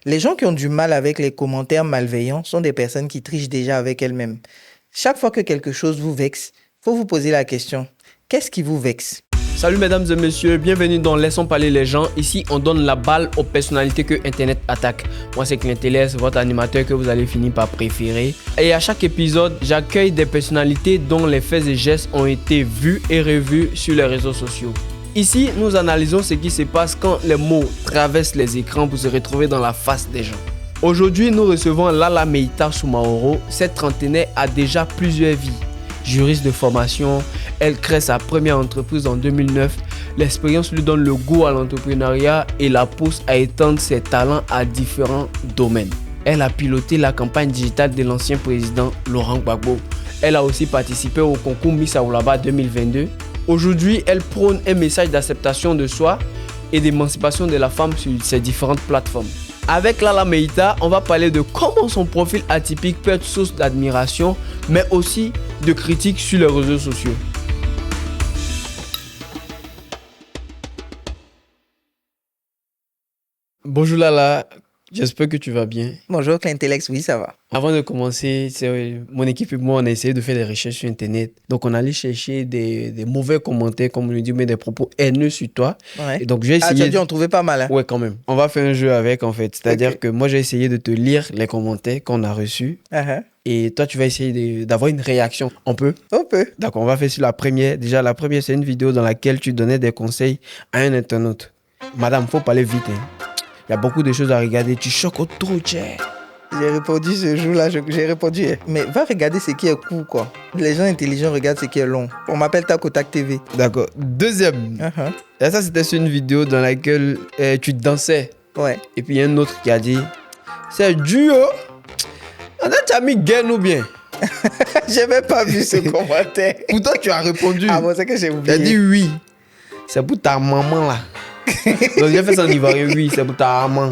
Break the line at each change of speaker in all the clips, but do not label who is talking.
Les gens qui ont du mal avec les commentaires malveillants sont des personnes qui trichent déjà avec elles-mêmes. Chaque fois que quelque chose vous vexe, il faut vous poser la question, qu'est-ce qui vous vexe?
Salut mesdames et messieurs, bienvenue dans Laissons parler les gens. Ici, on donne la balle aux personnalités que Internet attaque. Moi, c'est Clinteles, votre animateur que vous allez finir par préférer. Et à chaque épisode, j'accueille des personnalités dont les faits et gestes ont été vus et revus sur les réseaux sociaux. Ici, nous analysons ce qui se passe quand les mots traversent les écrans pour se retrouver dans la face des gens. Aujourd'hui, nous recevons Lala Meita Soumaoro. Cette trentenaire a déjà plusieurs vies. Juriste de formation, elle crée sa première entreprise en 2009. L'expérience lui donne le goût à l'entrepreneuriat et la pousse à étendre ses talents à différents domaines. Elle a piloté la campagne digitale de l'ancien président Laurent Gbagbo. Elle a aussi participé au concours Miss Awulaba 2022. Aujourd'hui, elle prône un message d'acceptation de soi et d'émancipation de la femme sur ces différentes plateformes. Avec Lala Meita, on va parler de comment son profil atypique peut être source d'admiration, mais aussi de critiques sur les réseaux sociaux. Bonjour Lala, j'espère que tu vas bien.
Bonjour Clinteles, oui ça va.
Avant de commencer, mon équipe et moi, on a essayé de faire des recherches sur Internet. Donc, on allait chercher des mauvais commentaires, comme on le dit, mais des propos haineux sur toi.
Ouais.
Et donc, j'ai essayé...
Ah, tu as dû en trouver pas mal. Hein?
Ouais, quand même. On va faire un jeu avec, en fait. C'est-à-dire que moi, j'ai essayé de te lire les commentaires qu'on a reçus. Et toi, tu vas essayer d'avoir une réaction. On peut?
On peut.
D'accord, on va faire sur la première. Déjà, la première, c'est une vidéo dans laquelle tu donnais des conseils à un internaute. Madame, faut parler vite. Hein. Il y a beaucoup de choses à regarder. Tu choques au trop cher.
J'ai répondu ce jour-là, j'ai répondu. Mais va regarder ce qui est court, quoi. Les gens intelligents regardent ce qui est long. On m'appelle Tac TV.
D'accord. Deuxième. Et ça, c'était sur une vidéo dans laquelle tu dansais.
Ouais.
Et puis, il y a un autre qui a dit, c'est dur. Tu as mis gain ou bien?
J'ai même pas vu ce commentaire.
Pourtant, tu as répondu.
Ah bon, c'est que j'ai oublié.
Tu as dit oui. C'est pour ta maman, là. Donc, j'ai fait ça en ivoirien, oui, c'est pour ta maman.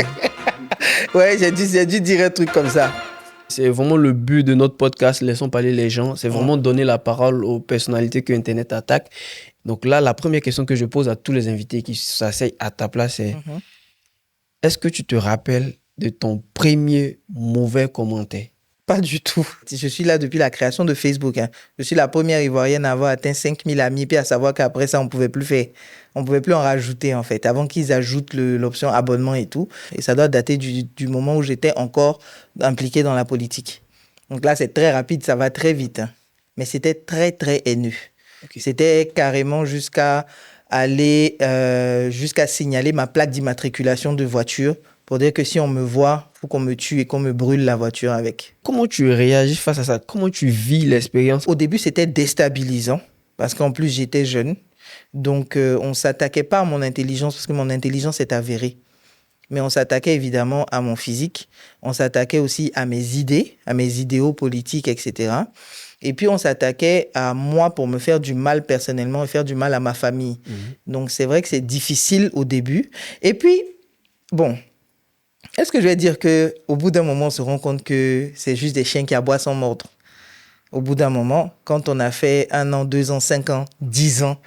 Ouais, j'ai dû dire un truc comme ça.
C'est vraiment le but de notre podcast, Laissons parler les gens. C'est vraiment donner la parole aux personnalités que Internet attaque. Donc là, la première question que je pose à tous les invités qui s'asseyent à ta place, c'est est-ce que tu te rappelles de ton premier mauvais commentaire?
Pas du tout. Je suis là depuis la création de Facebook. Hein. Je suis la première Ivoirienne à avoir atteint 5000 amis, puis à savoir qu'après ça, on ne pouvait plus faire. On ne pouvait plus en rajouter, en fait, avant qu'ils ajoutent l'option abonnement et tout. Et ça doit dater du moment où j'étais encore impliqué dans la politique. Donc là, c'est très rapide, ça va très vite. Hein. Mais c'était très, très haineux. Okay. C'était carrément jusqu'à signaler ma plaque d'immatriculation de voiture pour dire que si on me voit, il faut qu'on me tue et qu'on me brûle la voiture avec.
Comment tu réagis face à ça? Comment tu vis l'expérience?
Au début, c'était déstabilisant parce qu'en plus, j'étais jeune. Donc, on ne s'attaquait pas à mon intelligence parce que mon intelligence est avérée. Mais on s'attaquait évidemment à mon physique. On s'attaquait aussi à mes idées, à mes idéaux politiques, etc. Et puis, on s'attaquait à moi pour me faire du mal personnellement et faire du mal à ma famille. Donc, c'est vrai que c'est difficile au début. Et puis, bon... Est-ce que je vais dire qu'au bout d'un moment, on se rend compte que c'est juste des chiens qui aboient sans mordre? Au bout d'un moment, quand on a fait 1 an, 2 ans, 5 ans, 10 ans,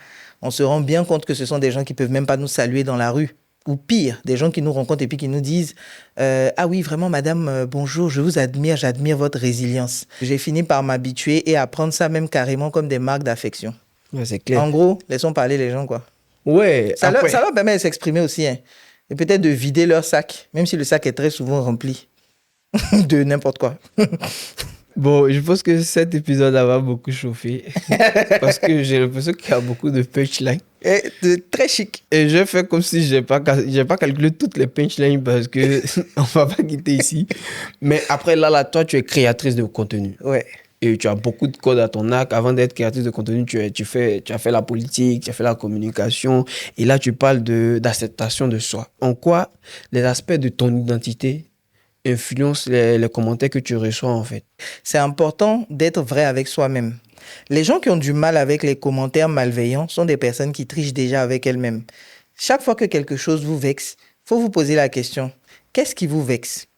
on se rend bien compte que ce sont des gens qui ne peuvent même pas nous saluer dans la rue. Ou pire, des gens qui nous rencontrent et puis qui nous disent « Ah oui, vraiment, madame, bonjour, je vous admire, j'admire votre résilience. » J'ai fini par m'habituer et à prendre ça même carrément comme des marques d'affection.
Ouais, c'est clair.
En gros, laissons parler les gens, quoi.
Ouais.
Ça leur permet de s'exprimer aussi, hein. Et peut-être de vider leur sac, même si le sac est très souvent rempli de n'importe quoi.
Bon, je pense que cet épisode va beaucoup chauffer parce que j'ai l'impression qu'il y a beaucoup de punchlines.
Et très chic.
Et je fais comme si je n'ai pas calculé toutes les punchlines parce qu'on ne va pas quitter ici. Mais après, là, toi, tu es créatrice de contenu.
Ouais.
Et tu as beaucoup de codes à ton arc. Avant d'être créatrice de contenu, tu as fait la politique, tu as fait la communication. Et là, tu parles d'acceptation de soi. En quoi les aspects de ton identité influencent les commentaires que tu reçois, en fait?
C'est important d'être vrai avec soi-même. Les gens qui ont du mal avec les commentaires malveillants sont des personnes qui trichent déjà avec elles-mêmes. Chaque fois que quelque chose vous vexe, il faut vous poser la question, qu'est-ce qui vous vexe?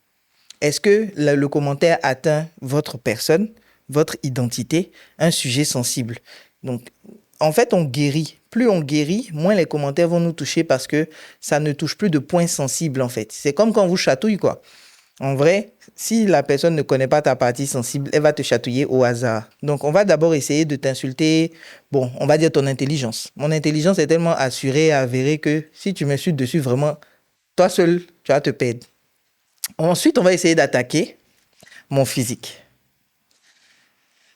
Est-ce que le commentaire atteint votre personne, votre identité, un sujet sensible? Donc, en fait, on guérit plus on guérit, moins les commentaires vont nous toucher parce que ça ne touche plus de points sensibles, en fait. C'est comme quand on vous chatouille, quoi. En vrai, si la personne ne connaît pas ta partie sensible, elle va te chatouiller au hasard. Donc, on va d'abord essayer de t'insulter. Bon, on va dire ton intelligence. Mon intelligence est tellement assurée et avérée que si tu m'insultes dessus, vraiment, toi seul, tu vas te perdre. Ensuite, on va essayer d'attaquer mon physique.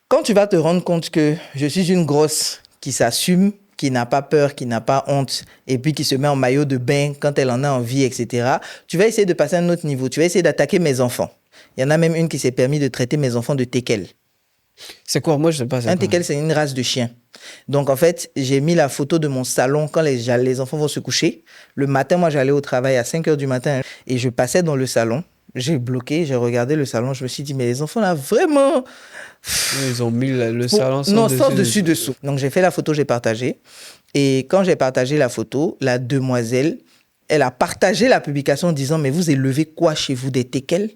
Quand tu vas te rendre compte que je suis une grosse qui s'assume, qui n'a pas peur, qui n'a pas honte, et puis qui se met en maillot de bain quand elle en a envie, etc., tu vas essayer de passer à un autre niveau. Tu vas essayer d'attaquer mes enfants. Il y en a même une qui s'est permis de traiter mes enfants de teckel.
C'est quoi? Moi, je sais pas.
Un teckel, c'est une race de chien. Donc, en fait, j'ai mis la photo de mon salon quand les enfants vont se coucher. Le matin, moi, j'allais au travail à 5 h du matin et je passais dans le salon. J'ai bloqué, j'ai regardé le salon. Je me suis dit, mais les enfants, là, vraiment...
Ils ont mis le salon
sans dessus-dessous. Donc, j'ai fait la photo, j'ai partagé. Et quand j'ai partagé la photo, la demoiselle, elle a partagé la publication en disant, mais vous élevez quoi chez vous, des teckels?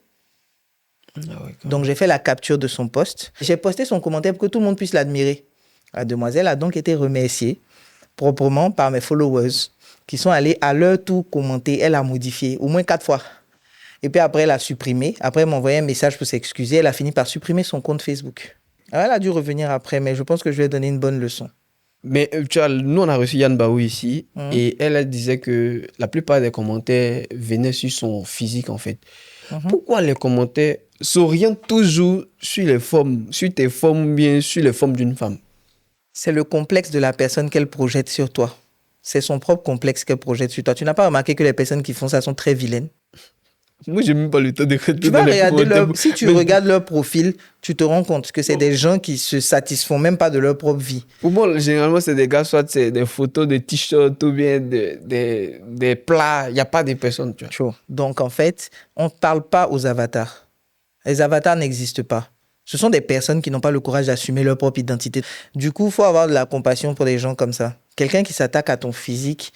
Donc, j'ai fait la capture de son post. J'ai posté son commentaire pour que tout le monde puisse l'admirer. La demoiselle a donc été remerciée proprement par mes followers qui sont allés à leur tour commenter. Elle a modifié au moins 4 fois. Et puis après, elle a supprimé. Après, elle m'a envoyé un message pour s'excuser. Elle a fini par supprimer son compte Facebook. Alors, elle a dû revenir après, mais je pense que je lui ai donné une bonne leçon.
Mais tu vois, nous, on a reçu Yann Baou ici et elle disait que la plupart des commentaires venaient sur son physique, en fait. Pourquoi les commentaires s'orientent toujours sur les formes, sur tes formes ou bien sur les formes d'une femme?
C'est le complexe de la personne qu'elle projette sur toi. C'est son propre complexe qu'elle projette sur toi. Tu n'as pas remarqué que les personnes qui font ça sont très vilaines?
Moi, j'ai même pas le temps de
si tu regardes leur profil, tu te rends compte que c'est des gens qui se satisfont même pas de leur propre vie.
Pour moi, généralement, c'est des gars, soit c'est des photos de t-shirts ou bien des plats. Il n'y a pas de personnes, tu vois.
Donc, en fait, on ne parle pas aux avatars. Les avatars n'existent pas. Ce sont des personnes qui n'ont pas le courage d'assumer leur propre identité. Du coup, il faut avoir de la compassion pour des gens comme ça. Quelqu'un qui s'attaque à ton physique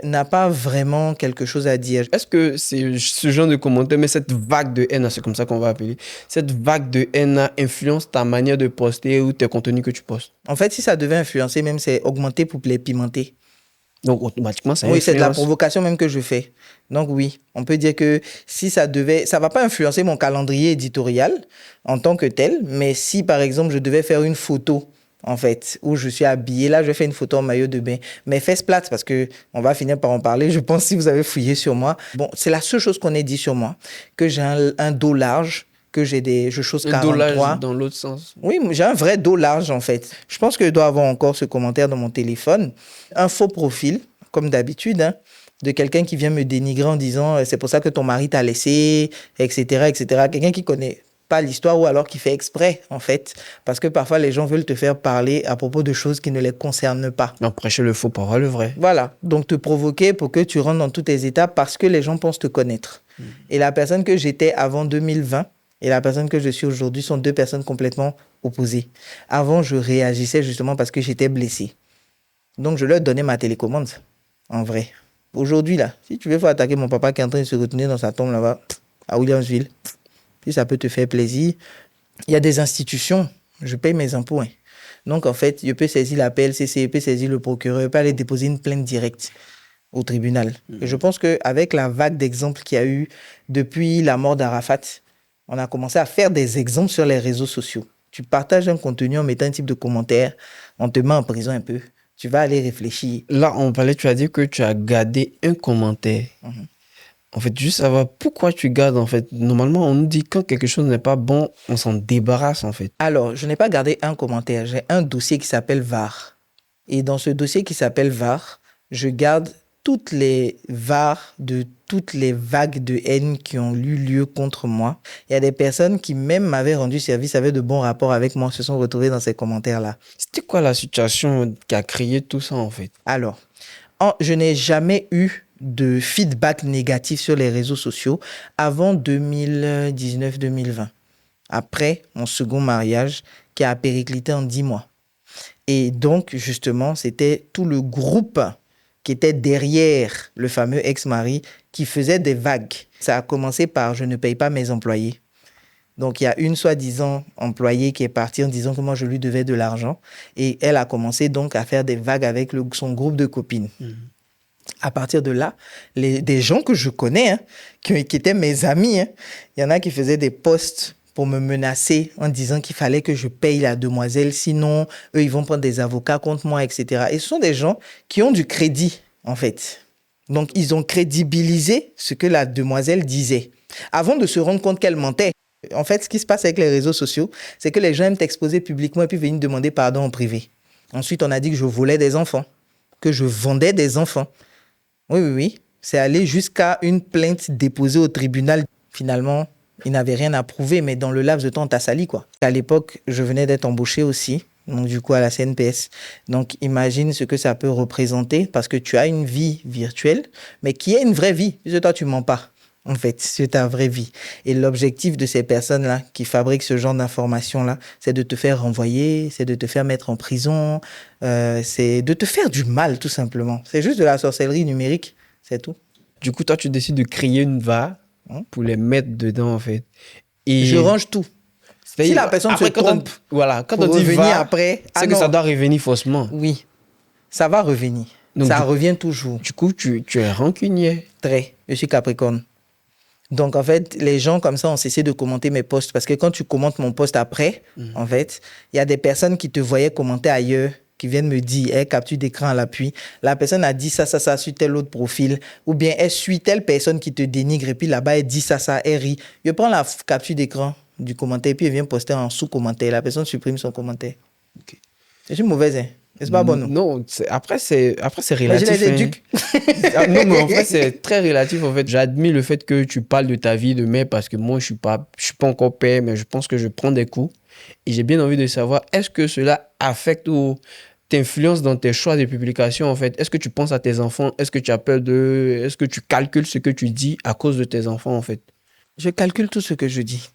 n'a pas vraiment quelque chose à dire.
Est-ce que c'est ce genre de commentaires, mais cette vague de haine, c'est comme ça qu'on va appeler, cette vague de haine influence ta manière de poster ou tes contenus que tu postes?
En fait, si ça devait influencer, même c'est augmenter pour les pimenter.
Donc, automatiquement, ça influence.
Oui, c'est de la provocation même que je fais. Donc, oui, on peut dire que si ça devait... Ça ne va pas influencer mon calendrier éditorial en tant que tel, mais si, par exemple, je devais faire une photo, en fait, où je suis habillé, là, je fais une photo en maillot de bain. Mais fesses plates, parce qu'on va finir par en parler, je pense, si vous avez fouillé sur moi. Bon, c'est la seule chose qu'on ait dit sur moi, que j'ai un dos large, que je chose 43.
Un dos large dans l'autre sens.
Oui, j'ai un vrai dos large, en fait. Je pense que je dois avoir encore ce commentaire dans mon téléphone. Un faux profil, comme d'habitude, hein, de quelqu'un qui vient me dénigrer en disant « c'est pour ça que ton mari t'a laissé », etc., etc. Quelqu'un qui connaît pas l'histoire ou alors qui fait exprès, en fait. Parce que parfois, les gens veulent te faire parler à propos de choses qui ne les concernent pas.
Non, prêcher le faux pour avoir le vrai.
Voilà. Donc, te provoquer pour que tu rentres dans toutes tes étapes parce que les gens pensent te connaître. Et la personne que j'étais avant 2020 et la personne que je suis aujourd'hui sont deux personnes complètement opposées. Avant, je réagissais justement parce que j'étais blessé. Donc, je leur donnais ma télécommande, en vrai. Aujourd'hui, là, si tu veux faire attaquer mon papa qui est en train de se retenir dans sa tombe là-bas, à Williamsville, si ça peut te faire plaisir, il y a des institutions, je paye mes impôts. Hein. Donc, en fait, je peux saisir la PLCC, je peux saisir le procureur, je peux aller déposer une plainte directe au tribunal. Et je pense qu'avec la vague d'exemples qu'il y a eu depuis la mort d'Arafat, on a commencé à faire des exemples sur les réseaux sociaux. Tu partages un contenu en mettant un type de commentaire, on te met en prison un peu. Tu vas aller réfléchir.
Là, on parlait, tu as dit que tu as gardé un commentaire. En fait, juste savoir pourquoi tu gardes, en fait. Normalement, on nous dit quand quelque chose n'est pas bon, on s'en débarrasse, en fait.
Alors, je n'ai pas gardé un commentaire. J'ai un dossier qui s'appelle VAR. Et dans ce dossier qui s'appelle VAR, je garde toutes les VAR de toutes les vagues de haine qui ont eu lieu contre moi. Il y a des personnes qui même m'avaient rendu service, avaient de bons rapports avec moi, se sont retrouvées dans ces commentaires-là.
C'était quoi la situation qui a créé tout ça, en fait?
Alors, je n'ai jamais eu de feedback négatif sur les réseaux sociaux avant 2019-2020. Après mon second mariage qui a périclité en 10 mois. Et donc, justement, c'était tout le groupe qui était derrière le fameux ex-mari qui faisait des vagues. Ça a commencé par « je ne paye pas mes employés ». Donc, il y a une soi-disant employée qui est partie en disant que moi, je lui devais de l'argent. Et elle a commencé donc à faire des vagues avec son groupe de copines. À partir de là, des gens que je connais, hein, qui étaient mes amis, hein, il y en a qui faisaient des posts pour me menacer en disant qu'il fallait que je paye la demoiselle, sinon, eux, ils vont prendre des avocats contre moi, etc. Et ce sont des gens qui ont du crédit, en fait. Donc, ils ont crédibilisé ce que la demoiselle disait, avant de se rendre compte qu'elle mentait. En fait, ce qui se passe avec les réseaux sociaux, c'est que les gens aiment t'exposer publiquement et puis venir demander pardon en privé. Ensuite, on a dit que je volais des enfants, que je vendais des enfants. Oui. C'est allé jusqu'à une plainte déposée au tribunal. Finalement, il n'avait rien à prouver, mais dans le laps de temps, on t'a sali, quoi. À l'époque, je venais d'être embauché aussi, donc du coup à la CNPS. Donc, imagine ce que ça peut représenter, parce que tu as une vie virtuelle, mais qui est une vraie vie, puisque toi, tu mens pas. En fait, c'est ta vraie vie. Et l'objectif de ces personnes-là qui fabriquent ce genre d'informations-là, c'est de te faire renvoyer, c'est de te faire mettre en prison, c'est de te faire du mal, tout simplement. C'est juste de la sorcellerie numérique, c'est tout.
Du coup, toi, tu décides de créer une VA pour les mettre dedans, en fait. Et
je range tout. Si la personne se trompe,
quand on dit VA,
après,
c'est que ça doit revenir faussement.
Oui, ça va revenir. Donc, ça revient toujours.
Du coup, tu es rancunier.
Très. Je suis Capricorne. Donc, en fait, les gens comme ça ont cessé de commenter mes posts. Parce que quand tu commentes mon post après, en fait, il y a des personnes qui te voyaient commenter ailleurs, qui viennent me dire, hey, capture d'écran à l'appui. La personne a dit ça sur tel autre profil. Ou bien, elle suit telle personne qui te dénigre. Et puis là-bas, elle dit ça, elle rit. Je prends la capture d'écran du commentaire et puis elle vient poster en sous-commentaire. La personne supprime son commentaire. Okay. Je suis mauvaise, hein? C'est pas bon, non?
Non, après c'est relatif.
Mais je les éduque.
Non, mais en fait, c'est très relatif. En fait, j'admire le fait que tu parles de ta vie de mère parce que moi, je suis pas encore père, mais je pense que je prends des coups. Et j'ai bien envie de savoir, est-ce que cela affecte ou t'influence dans tes choix de publication, en fait? Est-ce que tu penses à tes enfants? Est-ce que tu as peur d'eux? Est-ce que tu calcules ce que tu dis à cause de tes enfants, en fait?
Je calcule tout ce que je dis.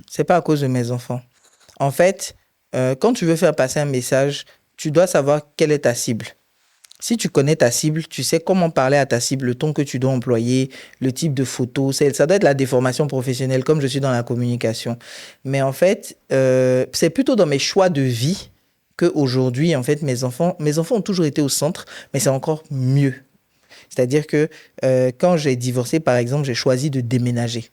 C'est pas à cause de mes enfants. En fait, quand tu veux faire passer un message, tu dois savoir quelle est ta cible. Si tu connais ta cible, tu sais comment parler à ta cible, le ton que tu dois employer, le type de photo. Ça doit être la déformation professionnelle, comme je suis dans la communication. Mais en fait, c'est plutôt dans mes choix de vie qu'aujourd'hui, en fait, mes enfants ont toujours été au centre, mais c'est encore mieux. C'est-à-dire que quand j'ai divorcé, par exemple, j'ai choisi de déménager,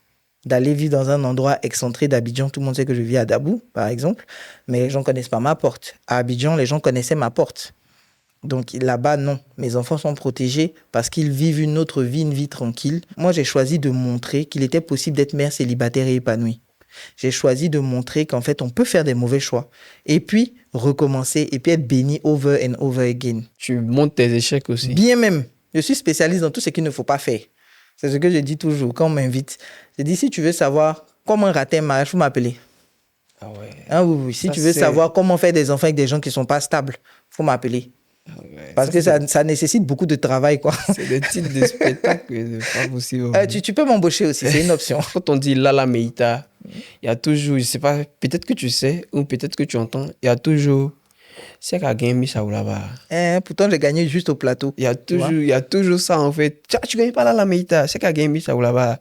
d'aller vivre dans un endroit excentré d'Abidjan. Tout le monde sait que je vis à Dabou, par exemple, mais les gens ne connaissent pas ma porte. À Abidjan, les gens connaissaient ma porte. Donc là-bas, non. Mes enfants sont protégés parce qu'ils vivent une autre vie, une vie tranquille. Moi, j'ai choisi de montrer qu'il était possible d'être mère célibataire et épanouie. J'ai choisi de montrer qu'en fait, on peut faire des mauvais choix. Et puis, recommencer et puis être béni over and over again.
Tu montes tes échecs aussi.
Bien même. Je suis spécialiste dans tout ce qu'il ne faut pas faire. C'est ce que je dis toujours quand on m'invite. Je dis, si tu veux savoir comment rater un mariage, il faut m'appeler.
Ah ouais.
Ah oui. Si tu veux savoir comment faire des enfants avec des gens qui ne sont pas stables, il faut m'appeler. Ah ouais. Parce que ça nécessite beaucoup de travail, quoi.
C'est des titres de spectacle, pas possible.
Tu peux m'embaucher aussi, c'est une option.
Quand on dit Lala Meita, il y a toujours, je sais pas, peut-être que tu sais ou peut-être que tu entends, il y a toujours... C'est qu'à gagner ça ou là-bas.
Pourtant, j'ai gagné juste au plateau.
Il y a toujours ça, en fait. Tu gagnes pas là, la Meita. C'est qu'à gagner ça ou là-bas.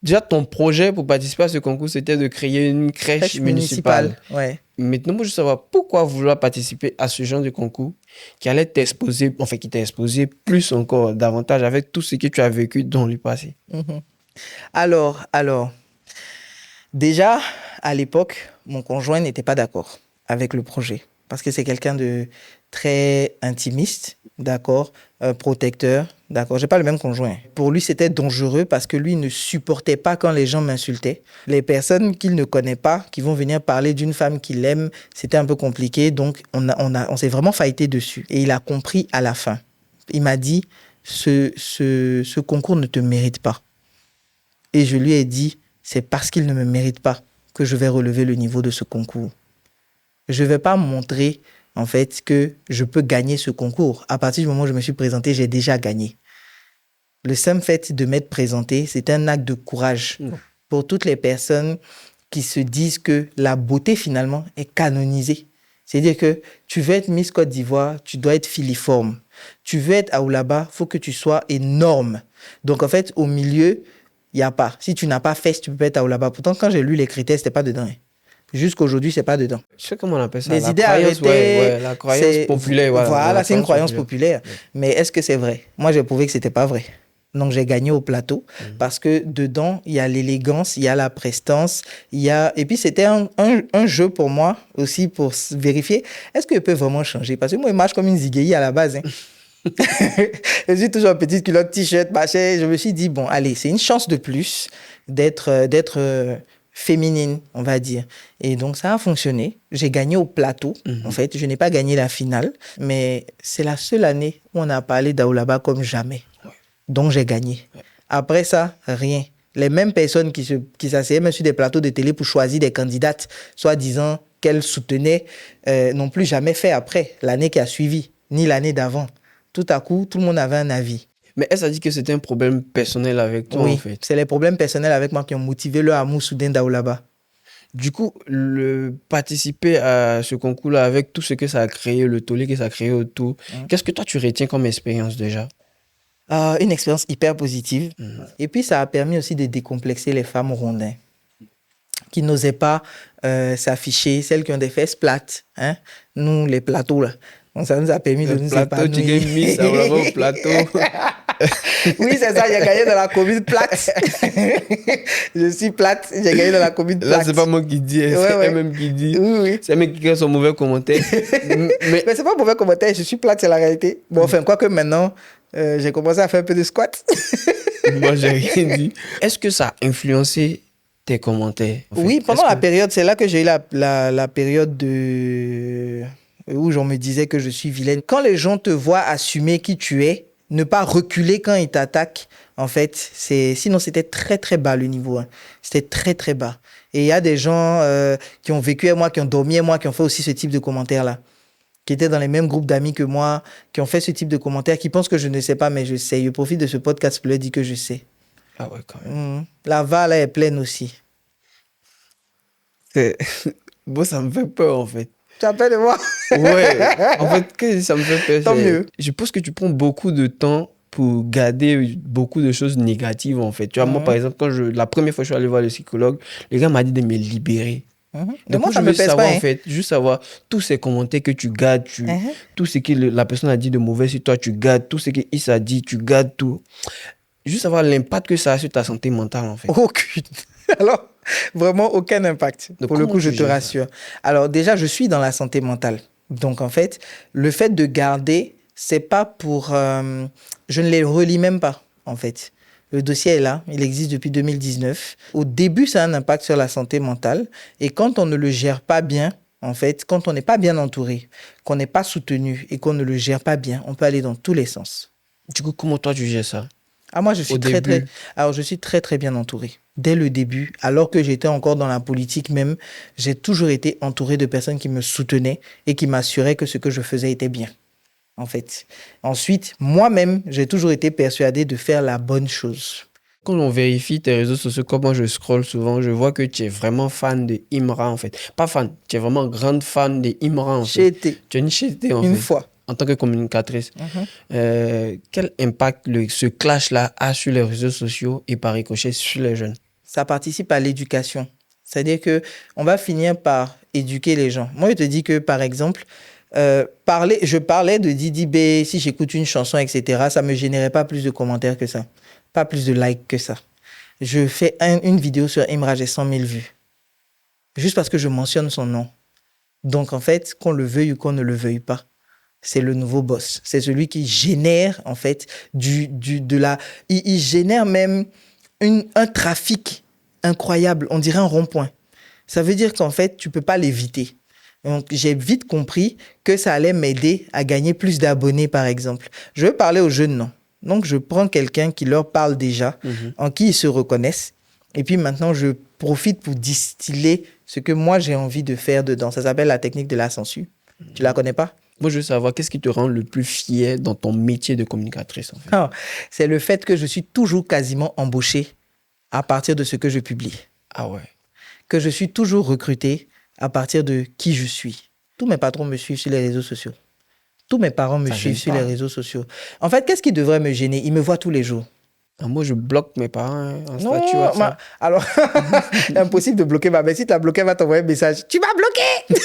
Déjà, ton projet pour participer à ce concours, c'était de créer une crèche municipale.
Ouais.
Maintenant, moi, je veux savoir pourquoi vouloir participer à ce genre de concours qui allait t'exposer, enfin, qui t'a exposé plus encore, davantage avec tout ce que tu as vécu dans le passé.
Alors, déjà, à l'époque, mon conjoint n'était pas d'accord avec le projet. Parce que c'est quelqu'un de très intimiste, d'accord, protecteur, d'accord. J'ai pas le même conjoint. Pour lui, c'était dangereux parce que lui ne supportait pas quand les gens m'insultaient. Les personnes qu'il ne connaît pas, qui vont venir parler d'une femme qu'il aime, c'était un peu compliqué. Donc, on s'est vraiment fighté dessus. Et il a compris à la fin. Il m'a dit, ce concours ne te mérite pas. Et je lui ai dit, c'est parce qu'il ne me mérite pas que je vais relever le niveau de ce concours. Je ne vais pas montrer, en fait, que je peux gagner ce concours. À partir du moment où je me suis présenté, j'ai déjà gagné. Le simple fait de m'être présenté, c'est un acte de courage pour toutes les personnes qui se disent que la beauté, finalement, est canonisée. C'est-à-dire que tu veux être Miss Côte d'Ivoire, tu dois être filiforme. Tu veux être Aoulaba, il faut que tu sois énorme. Donc, en fait, au milieu, Il n'y a pas. Si tu n'as pas FES, tu peux pas être Daoulaba. Pourtant, quand j'ai lu les critères, c'était pas dedans. Jusqu'aujourd'hui, c'est pas dedans.
Je sais comment on appelle ça.
Les
La
idées
croyance,
arrêtées,
la croyance populaire.
Voilà, c'est une croyance
populaire.
populaire. Mais est-ce que c'est vrai? Moi, j'ai prouvé que c'était pas vrai. Donc, j'ai gagné au plateau parce que dedans, il y a l'élégance, il y a la prestance, il y a... Et puis, c'était un jeu pour moi aussi pour vérifier est-ce que je peux vraiment changer? Parce que moi, je marche comme une zigueille à la base. Hein. Je suis toujours en petite culotte, t-shirt, machin. Je me suis dit, bon, allez, c'est une chance de plus d'être féminine, on va dire. Et donc, ça a fonctionné. J'ai gagné au plateau, en fait. Je n'ai pas gagné la finale, mais c'est la seule année où on a parlé d'Aoulaba comme jamais. Ouais. Donc, j'ai gagné. Ouais. Après ça, rien. Les mêmes personnes qui s'asseyaient même sur des plateaux de télé pour choisir des candidates, soi-disant qu'elles soutenaient, n'ont plus jamais fait après, l'année qui a suivi, ni l'année d'avant. Tout à coup, tout le monde avait un avis.
Mais elle a dit que c'était un problème personnel avec toi,
oui,
en fait.
C'est les problèmes personnels avec moi qui ont motivé le amour soudain d'Aoulaba.
Du coup, participer à ce concours-là avec tout ce que ça a créé, le tollé que ça a créé autour, qu'est-ce que toi tu retiens comme expérience déjà?
Une expérience hyper positive. Et puis, ça a permis aussi de décomplexer les femmes rondins qui n'osaient pas s'afficher, celles qui ont des fesses plates. Hein? Nous, les plateaux, là. Donc, ça nous a permis de nous épanouir.
Tu gagnes mis ça vraiment au plateau.
Oui, c'est ça, j'ai gagné dans la commune plate. Je suis plate, j'ai gagné dans la commune plate.
Là, c'est pas moi qui dis, c'est elle-même qui dit.
Oui.
C'est un mec qui a son mauvais commentaire.
mais c'est pas un mauvais commentaire, je suis plate, c'est la réalité. Bon, enfin, quoique maintenant, j'ai commencé à faire un peu de squat.
Moi, j'ai rien dit. Est-ce que ça a influencé tes commentaires? En fait?
Oui, pendant la période, c'est là que j'ai eu la période où on me disait que je suis vilaine. Quand les gens te voient assumer qui tu es, ne pas reculer quand ils t'attaquent, en fait, sinon c'était très très bas le niveau. Hein. C'était très très bas. Et il y a des gens qui ont vécu avec moi, qui ont dormi avec moi, qui ont fait aussi ce type de commentaires-là, qui étaient dans les mêmes groupes d'amis que moi, qui ont fait ce type de commentaires, qui pensent que je ne sais pas, mais je sais. Je profite de ce podcast pour leur dire que je sais.
Ah ouais, quand même.
La Val est pleine aussi.
Bon, ça me fait peur en fait.
Tu as peur de moi?
Ouais, en fait, ça me fait peur.
Tant mieux.
Je pense que tu prends beaucoup de temps pour garder beaucoup de choses négatives, en fait. Tu vois, moi, par exemple, la première fois que je suis allé voir le psychologue, le gars m'a dit de me libérer. Donc, moi, ça me pèse savoir, pas, hein. En fait, juste savoir tous ces commentaires que tu gardes, tout ce que la personne a dit de mauvais sur toi, tu gardes, tout ce qu'il s'est dit, tu gardes tout. Juste savoir l'impact que ça a sur ta santé mentale, en fait.
Aucune. Alors, vraiment aucun impact. Donc, pour le coup, je te rassure. Alors, déjà, je suis dans la santé mentale. Donc, en fait, le fait de garder, c'est pas pour... je ne les relis même pas, en fait. Le dossier est là, il existe depuis 2019. Au début, ça a un impact sur la santé mentale. Et quand on ne le gère pas bien, en fait, quand on n'est pas bien entouré, qu'on n'est pas soutenu et qu'on ne le gère pas bien, on peut aller dans tous les sens.
Du coup, comment toi, tu gères ça?
Moi, je suis très, très bien entouré. Dès le début, alors que j'étais encore dans la politique même, j'ai toujours été entouré de personnes qui me soutenaient et qui m'assuraient que ce que je faisais était bien, en fait. Ensuite, moi-même, j'ai toujours été persuadé de faire la bonne chose.
Quand on vérifie tes réseaux sociaux, comme moi je scrolle souvent, je vois que tu es vraiment fan de Imra, en fait. Pas fan, tu es vraiment grande fan de Imra, en fait.
J'ai été.
Tu es une fois. En tant que communicatrice. Quel impact ce clash-là a sur les réseaux sociaux et par ricochet sur les jeunes?
Ça participe à l'éducation. C'est-à-dire qu'on va finir par éduquer les gens. Moi, je te dis que, par exemple, je parlais de Didi B, si j'écoute une chanson, etc., ça ne me générait pas plus de commentaires que ça. Pas plus de likes que ça. Je fais une vidéo sur Imra, j'ai 100 000 vues. Juste parce que je mentionne son nom. Donc, en fait, qu'on le veuille ou qu'on ne le veuille pas, c'est le nouveau boss. C'est celui qui génère, en fait, il génère même un trafic incroyable. On dirait un rond-point. Ça veut dire qu'en fait, tu ne peux pas l'éviter. Donc, j'ai vite compris que ça allait m'aider à gagner plus d'abonnés, par exemple. Je veux parler aux jeunes, non. Donc, je prends quelqu'un qui leur parle déjà, en qui ils se reconnaissent. Et puis maintenant, je profite pour distiller ce que moi, j'ai envie de faire dedans. Ça s'appelle la technique de la censure. Tu la connais pas?
Moi, je veux savoir, qu'est-ce qui te rend le plus fier dans ton métier de communicatrice, en fait?
C'est le fait que je suis toujours quasiment embauchée à partir de ce que je publie.
Ah ouais.
Que je suis toujours recrutée à partir de qui je suis. Tous mes patrons me suivent sur les réseaux sociaux. Tous mes parents me suivent sur les réseaux sociaux. En fait, qu'est-ce qui devrait me gêner? Ils me voient tous les jours.
Moi, je bloque mes parents hein, en
Non,
statut WhatsApp.
alors, impossible de bloquer ma mère. Si tu as bloqué, elle va t'envoyer un message. Tu m'as bloqué!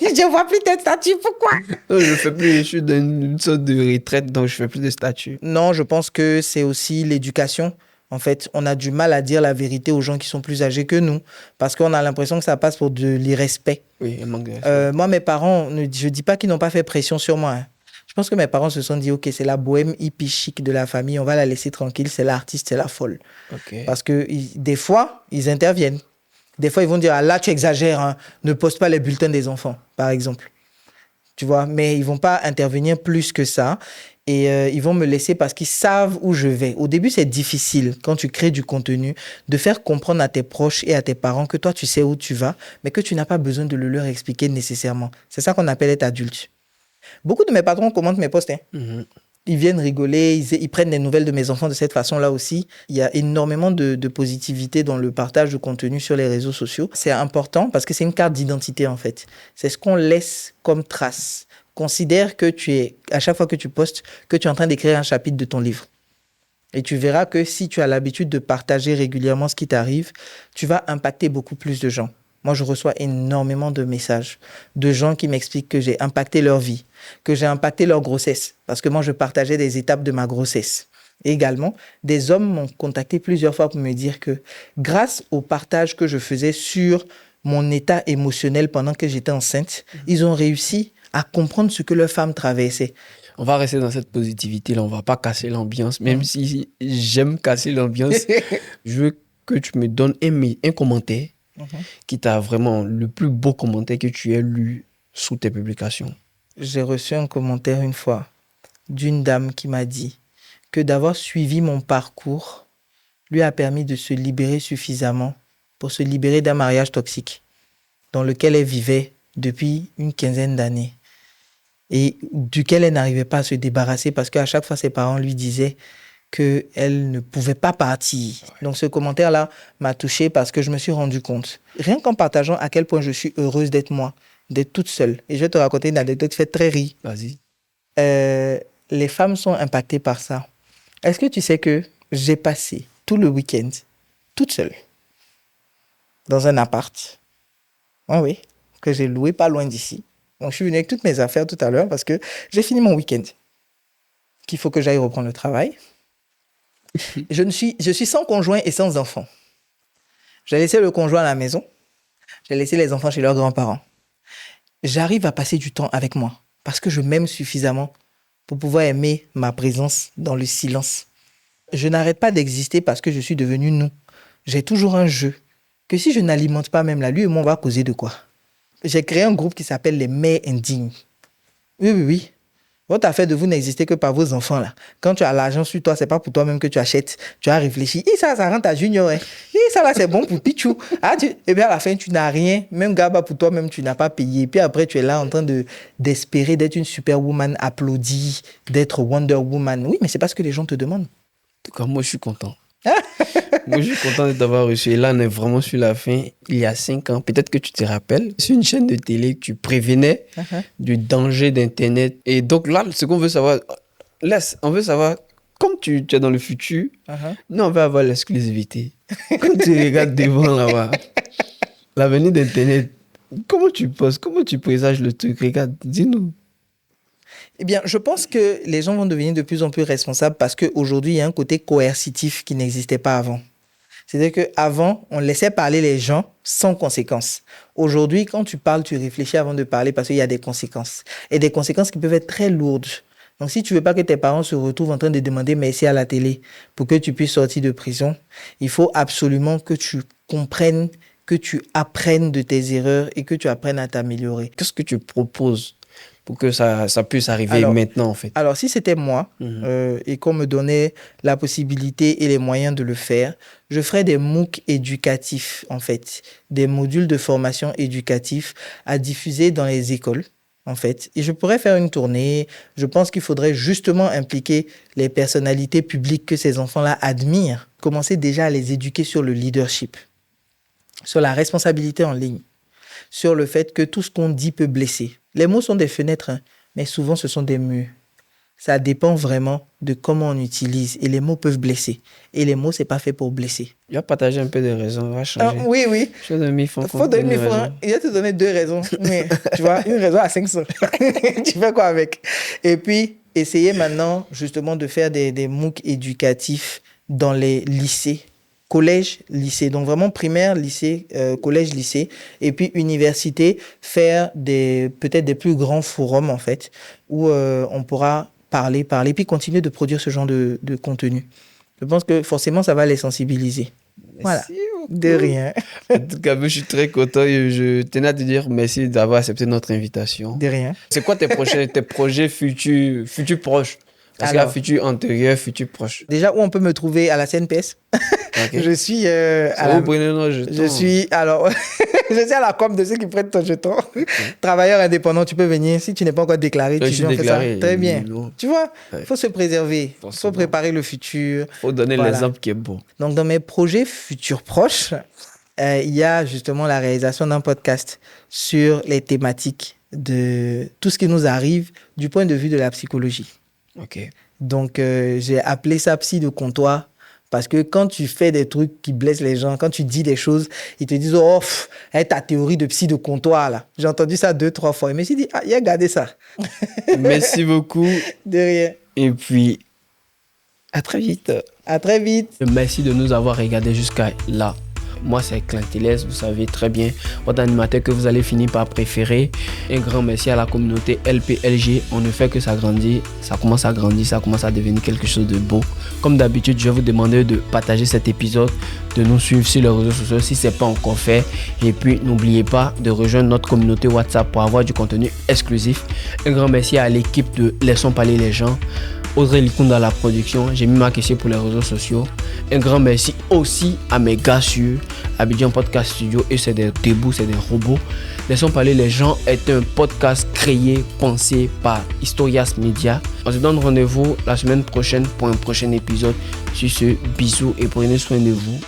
Je vois plus tes statuts, pourquoi?
Non, je fais plus, je suis dans une sorte de retraite, donc je fais plus de statut.
Non, je pense que c'est aussi l'éducation. En fait, on a du mal à dire la vérité aux gens qui sont plus âgés que nous parce qu'on a l'impression que ça passe pour de l'irrespect.
Oui, un manque de respect.
Moi, mes parents, je dis pas qu'ils n'ont pas fait pression sur moi, hein. Je pense que mes parents se sont dit, OK, c'est la bohème hippie chic de la famille, on va la laisser tranquille, c'est l'artiste, c'est la folle.
Ok.
Parce que des fois, ils interviennent. Des fois, ils vont dire, ah, là, tu exagères, hein, ne poste pas les bulletins des enfants, par exemple. Tu vois, mais ils vont pas intervenir plus que ça. Et ils vont me laisser parce qu'ils savent où je vais. Au début, c'est difficile, quand tu crées du contenu, de faire comprendre à tes proches et à tes parents que toi, tu sais où tu vas, mais que tu n'as pas besoin de le leur expliquer nécessairement. C'est ça qu'on appelle être adulte. Beaucoup de mes patrons commentent mes posts, hein.
Mhm.
Ils viennent rigoler, ils prennent des nouvelles de mes enfants de cette façon-là aussi. Il y a énormément de positivité dans le partage de contenu sur les réseaux sociaux. C'est important parce que c'est une carte d'identité en fait. C'est ce qu'on laisse comme trace. Considère que à chaque fois que tu postes, que tu es en train d'écrire un chapitre de ton livre. Et tu verras que si tu as l'habitude de partager régulièrement ce qui t'arrive, tu vas impacter beaucoup plus de gens. Moi, je reçois énormément de messages de gens qui m'expliquent que j'ai impacté leur vie, que j'ai impacté leur grossesse, parce que moi, je partageais des étapes de ma grossesse. Et également, des hommes m'ont contacté plusieurs fois pour me dire que grâce au partage que je faisais sur mon état émotionnel pendant que j'étais enceinte, ils ont réussi à comprendre ce que leur femme traversait.
On va rester dans cette positivité-là, on va pas casser l'ambiance, même si j'aime casser l'ambiance. Je veux que tu me donnes un commentaire qui t'a vraiment le plus beau commentaire que tu aies lu sous tes publications.
J'ai reçu un commentaire une fois d'une dame qui m'a dit que d'avoir suivi mon parcours lui a permis de se libérer suffisamment pour se libérer d'un mariage toxique dans lequel elle vivait depuis une quinzaine d'années et duquel elle n'arrivait pas à se débarrasser parce qu'à chaque fois ses parents lui disaient qu'elle ne pouvait pas partir. Donc ce commentaire-là m'a touchée parce que je me suis rendu compte, rien qu'en partageant à quel point je suis heureuse d'être moi, d'être toute seule. Et je vais te raconter une anecdote qui fait très rire.
Vas-y.
Les femmes sont impactées par ça. Est-ce que tu sais que j'ai passé tout le week-end toute seule dans un appart, oui, que j'ai loué pas loin d'ici. Donc, je suis venu avec toutes mes affaires tout à l'heure parce que j'ai fini mon week-end, qu'il faut que j'aille reprendre le travail. Je suis sans conjoint et sans enfant. J'ai laissé le conjoint à la maison. J'ai laissé les enfants chez leurs grands-parents. J'arrive à passer du temps avec moi parce que je m'aime suffisamment pour pouvoir aimer ma présence dans le silence. Je n'arrête pas d'exister parce que je suis devenu nous. J'ai toujours un jeu que si je n'alimente pas même là, lui et moi, on va causer de quoi? J'ai créé un groupe qui s'appelle les Mères Indignes. Oui. Votre affaire de vous n'existez que par vos enfants là. Quand tu as l'argent sur toi, c'est pas pour toi-même que tu achètes. Tu as réfléchi. Et ça rentre à Junior. Hein. Et ça là, c'est bon pour Pichou. Et bien à la fin, tu n'as rien. Même Gaba, pour toi-même, tu n'as pas payé. Et puis après, tu es là en train d'espérer d'être une superwoman applaudie, d'être Wonder Woman. Oui, mais c'est pas ce que les gens te demandent.
En tout cas, moi, je suis content. Moi, je suis content de t'avoir reçu. Et là, on est vraiment sur la fin. Il y a 5 ans, peut-être que tu te rappelles, sur une chaîne de télé, tu prévenais du danger d'Internet. Et donc là, ce qu'on veut savoir, on veut savoir, comme tu es dans le futur, nous, on veut avoir l'exclusivité. Quand tu regardes devant là-bas, l'avenir d'Internet, comment tu penses, comment tu présages le truc? Regarde, dis-nous.
Eh bien, je pense que les gens vont devenir de plus en plus responsables parce qu'aujourd'hui, il y a un côté coercitif qui n'existait pas avant. C'est-à-dire qu'avant, on laissait parler les gens sans conséquences. Aujourd'hui, quand tu parles, tu réfléchis avant de parler parce qu'il y a des conséquences. Et des conséquences qui peuvent être très lourdes. Donc, si tu veux pas que tes parents se retrouvent en train de demander merci à la télé pour que tu puisses sortir de prison, il faut absolument que tu comprennes, que tu apprennes de tes erreurs et que tu apprennes à t'améliorer.
Qu'est-ce que tu proposes pour que ça puisse arriver maintenant, en fait?
Alors, si c'était moi et qu'on me donnait la possibilité et les moyens de le faire, je ferais des MOOC éducatifs, en fait, des modules de formation éducatifs à diffuser dans les écoles, en fait. Et je pourrais faire une tournée. Je pense qu'il faudrait justement impliquer les personnalités publiques que ces enfants-là admirent. Commencer déjà à les éduquer sur le leadership, sur la responsabilité en ligne, sur le fait que tout ce qu'on dit peut blesser. Les mots sont des fenêtres, hein, mais souvent ce sont des murs. Ça dépend vraiment de comment on utilise. Et les mots peuvent blesser. Et les mots, c'est pas fait pour blesser.
Il va partager un peu de raisons, on va changer.
Oui, oui.
Faut donner 1000 francs.
Faut donner 1000 francs. Il va te donner 2 raisons. Mais tu vois, une raison à 500. Tu fais quoi avec? Et puis, essayer maintenant, justement, de faire des MOOC éducatifs dans les lycées. Collège, lycée. Donc vraiment primaire, lycée, collège, lycée. Et puis université, faire peut-être des plus grands forums, en fait, où on pourra parler, puis continuer de produire ce genre de contenu. Je pense que forcément, ça va les sensibiliser. Voilà. De rien.
En tout cas, je suis très content et je tenais à te dire merci d'avoir accepté notre invitation.
De rien.
C'est quoi tes projets futurs proches? Parce qu'il y a futur antérieur, futur proche.
Déjà, où on peut me trouver à la CNPS.
Okay.
Je suis je suis à la com de ceux qui prennent ton jeton. Okay. Travailleur indépendant, tu peux venir. Si tu n'es pas encore déclaré, tu viens faire ça. Très bien. Non. Tu vois, il faut se préserver. Il faut préparer le futur.
Il faut donner l'exemple qui est beau.
Donc, dans mes projets futurs proches, il y a justement la réalisation d'un podcast sur les thématiques de tout ce qui nous arrive du point de vue de la psychologie.
Ok.
Donc, j'ai appelé ça psy de comptoir parce que quand tu fais des trucs qui blessent les gens, quand tu dis des choses, ils te disent « Oh, ta théorie de psy de comptoir, là. » J'ai entendu ça 2-3 fois. Et je me suis dit « Ah, il a gardé ça. »
Merci beaucoup.
De rien.
Et puis, à très vite.
À très vite.
Merci de nous avoir regardés jusqu'à là. Moi, c'est Clinteles, vous savez très bien, votre animateur que vous allez finir par préférer. Un grand merci à la communauté LPLG. On ne fait que s'agrandir. Ça commence à grandir, ça commence à devenir quelque chose de beau. Comme d'habitude, je vais vous demander de partager cet épisode, de nous suivre sur les réseaux sociaux si ce n'est pas encore fait. Et puis, n'oubliez pas de rejoindre notre communauté WhatsApp pour avoir du contenu exclusif. Un grand merci à l'équipe de Laissons parler les gens. Audrey Likoun dans la production, j'ai mis ma question pour les réseaux sociaux. Un grand merci aussi à mes gars sur Abidjan Podcast Studio et c'est des débuts, c'est des robots. Laissons parler les gens est un podcast créé, pensé par Historias Media. On se donne rendez-vous la semaine prochaine pour un prochain épisode. Sur ce, bisous et prenez soin de vous.